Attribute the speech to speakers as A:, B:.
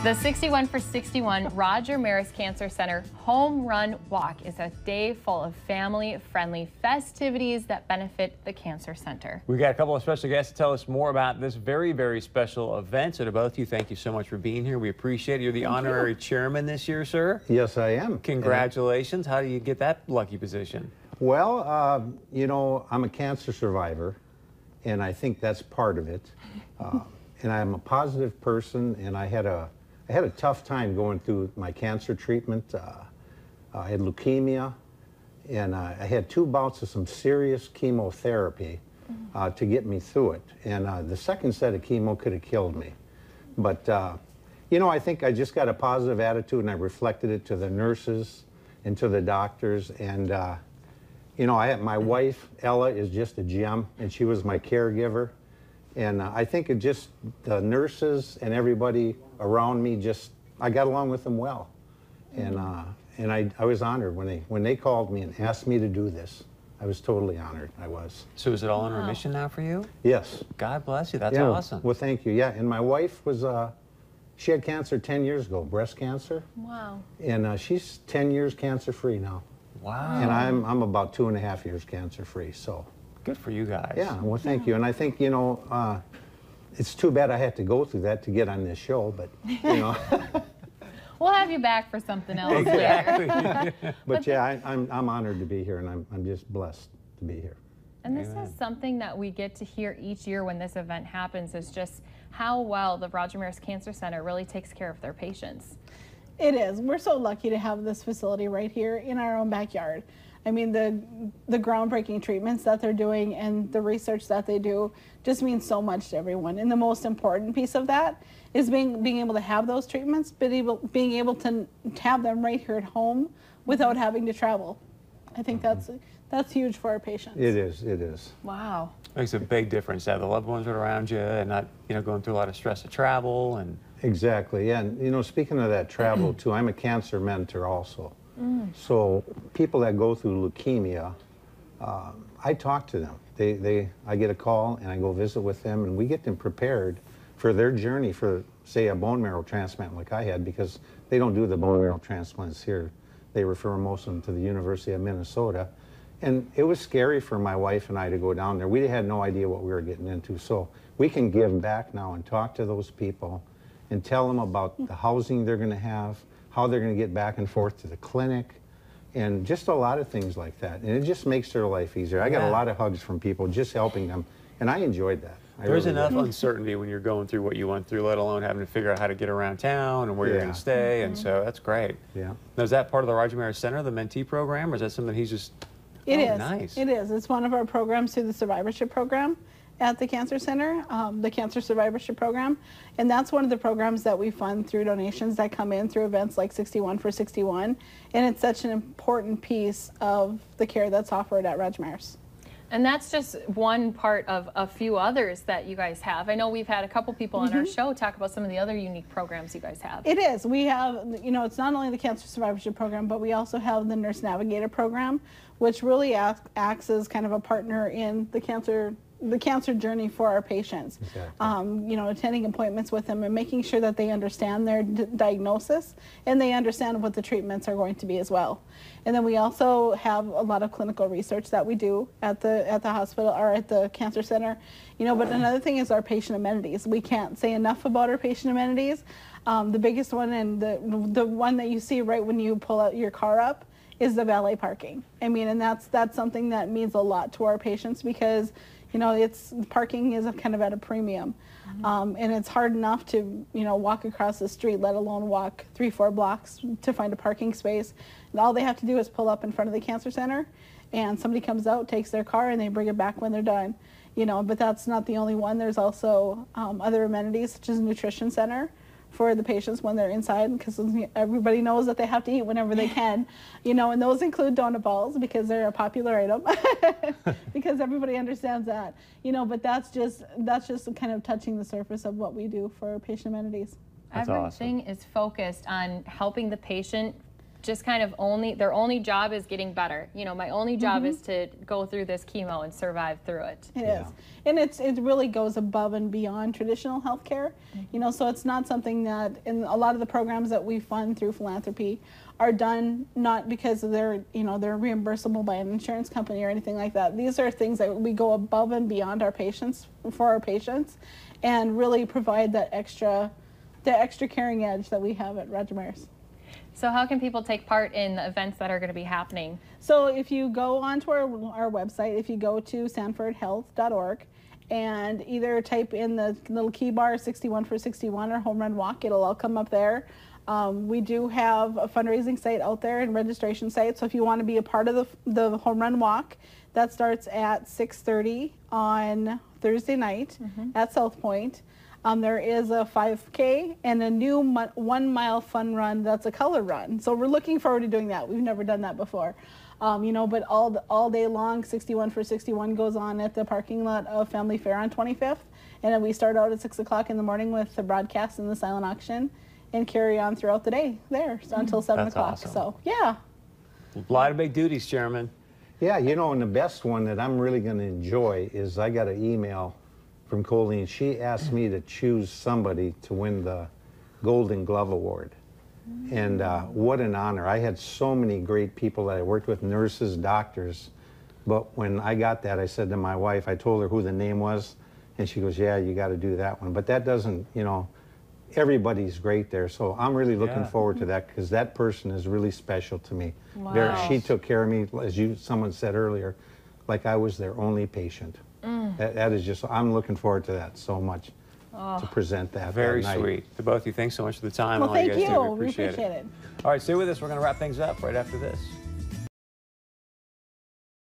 A: The 61 for 61 Roger Maris Cancer Center Home Run Walk is a day full of family-friendly festivities that benefit the Cancer Center.
B: We got a couple of special guests to tell us more about this very, very special event. So to both of you, thank you so much for being here. We appreciate it. You're the honorary chairman this year, sir.
C: Yes, I am.
B: Congratulations. How do you get that lucky position?
C: Well, you know, I'm a cancer survivor, and I think that's part of it. And I'm a positive person, and I had a tough time going through my cancer treatment. I had leukemia, and I had 2 bouts of some serious chemotherapy to get me through it. And the second set of chemo could have killed me. But, you know, I think I just got a positive attitude, and I reflected it to the nurses and to the doctors. And, you know, my wife, Ella, is just a gem, and she was my caregiver. And I think it just, the nurses and everybody around me, I got along with them well. And I was honored when they called me and asked me to do this. I was totally honored. I was.
B: So is it all in remission now for you?
C: Yes.
B: God bless you. That's awesome.
C: Well, thank you. Yeah, and my wife was, she had cancer 10 years ago, breast cancer.
A: Wow.
C: And she's 10 years cancer-free now.
B: Wow.
C: And I'm about 2.5 years cancer-free, so.
B: Good for you guys.
C: Yeah, well, thank you. And I think, you know, it's too bad I had to go through that to get on this show, but, you know.
A: We'll have you back for something else
B: Exactly.
A: later.
C: But yeah, I'm honored to be here, and I'm just blessed to be here.
A: And this is something that we get to hear each year when this event happens, is just how well the Roger Maris Cancer Center really takes care of their patients.
D: It is. We're so lucky to have this facility right here in our own backyard. I mean, the groundbreaking treatments that they're doing and the research that they do just means so much to everyone. And the most important piece of that is being able to have those treatments, but being able to have them right here at home without having to travel. I think that's huge for our patients.
C: It is. It is.
A: Wow.
B: Makes a big difference to have the loved ones around you and not, you know, going through a lot of stress of travel. And
C: Exactly. Yeah. And, you know, speaking of that travel, too, I'm a cancer mentor also. So people that go through leukemia, I talk to them. I get a call and I go visit with them, and we get them prepared for their journey for, say, a bone marrow transplant like I had, because they don't do the bone marrow transplants here. They refer most of them to the University of Minnesota. And it was scary for my wife and I to go down there. We had no idea what we were getting into. So we can give back now and talk to those people and tell them about the housing they're going to have, how they're going to get back and forth to the clinic, and just a lot of things like that. And it just makes their life easier. I got a lot of hugs from people just helping them, and I enjoyed that.
B: There's enough uncertainty when you're going through what you went through, let alone having to figure out how to get around town and where you're going to stay, and so that's great.
C: Yeah.
B: Now, is that part of the Roger Maris Center, the mentee program, or is that something he's just...
D: It is.
B: Nice.
D: It is. It's one of our programs through the survivorship program at the Cancer Center, the Cancer Survivorship Program. And that's one of the programs that we fund through donations that come in through events like 61 for 61. And it's such an important piece of the care that's offered at Roger Maris.
A: And that's just one part of a few others that you guys have. I know we've had a couple people on our show talk about some of the other unique programs you guys have.
D: It is. We have, you know, it's not only the Cancer Survivorship Program, but we also have the Nurse Navigator Program, which really acts as kind of a partner in the cancer journey for our patients.
C: Exactly.
D: You know, attending appointments with them and making sure that they understand their diagnosis and they understand what the treatments are going to be as well. And then we also have a lot of clinical research that we do at the hospital or at the Cancer Center. You know, but another thing is our patient amenities. We can't say enough about our patient amenities. The biggest one, and the one that you see right when you pull out your car up, is the valet parking. I mean, and that's something that means a lot to our patients, because you know, parking is kind of at a premium. And it's hard enough to, you know, walk across the street, let alone walk 3-4 blocks to find a parking space. And all they have to do is pull up in front of the Cancer Center, and somebody comes out, takes their car, and they bring it back when they're done. You know, but that's not the only one. There's also other amenities, such as a nutrition center for the patients when they're inside, because everybody knows that they have to eat whenever they can, you know, and those include donut balls because they're a popular item, because everybody understands that, you know, but that's just kind of touching the surface of what we do for patient amenities.
A: Everything is focused on helping the patient just kind of their only job is getting better. You know, my only job is to go through this chemo and survive through it.
D: It is. And it really goes above and beyond traditional healthcare. You know, so it's not something that, in a lot of the programs that we fund through philanthropy are done not because they're, you know, they're reimbursable by an insurance company or anything like that. These are things that we go above and beyond our patients, for our patients, and really provide that extra caring edge that we have at Roger Maris.
A: So how can people take part in the events that are going to be happening?
D: So if you go onto our website, if you go to sanfordhealth.org and either type in the little key bar 61 for 61 or Home Run Walk, it'll all come up there. We do have a fundraising site out there and registration site. So if you want to be a part of the Home Run Walk, that starts at 6:30 on Thursday night at South Point. There is a 5K and a new 1 mile fun run that's a color run. So we're looking forward to doing that. We've never done that before. You know, but all day long, 61 for 61 goes on at the parking lot of Family Fair on 25th. And then we start out at 6 o'clock in the morning with the broadcast and the silent auction and carry on throughout the day there until 7 o'clock.
B: Awesome.
D: So, yeah.
B: A lot of big duties, Chairman.
C: Yeah, you know, and the best one that I'm really going to enjoy is I got an email from Colleen. She asked me to choose somebody to win the Golden Glove Award. And what an honor. I had so many great people that I worked with, nurses, doctors. But when I got that, I said to my wife, I told her who the name was, and she goes, yeah, you got to do that one. But that doesn't, you know, everybody's great there. So I'm really looking forward to that, because that person is really special to me.
A: Wow.
C: She took care of me, as someone said earlier, like I was their only patient. That is just, I'm looking forward to that so much, to present that.
B: Very
C: that night.
B: sweet. To both of you, thanks so much for the time.
D: Well,
B: and all
D: thank
B: you guys
D: you.
B: do. We
D: We
B: appreciate
D: appreciate
B: it.
D: it.
B: All right, stay with us. We're going to wrap things up right after this.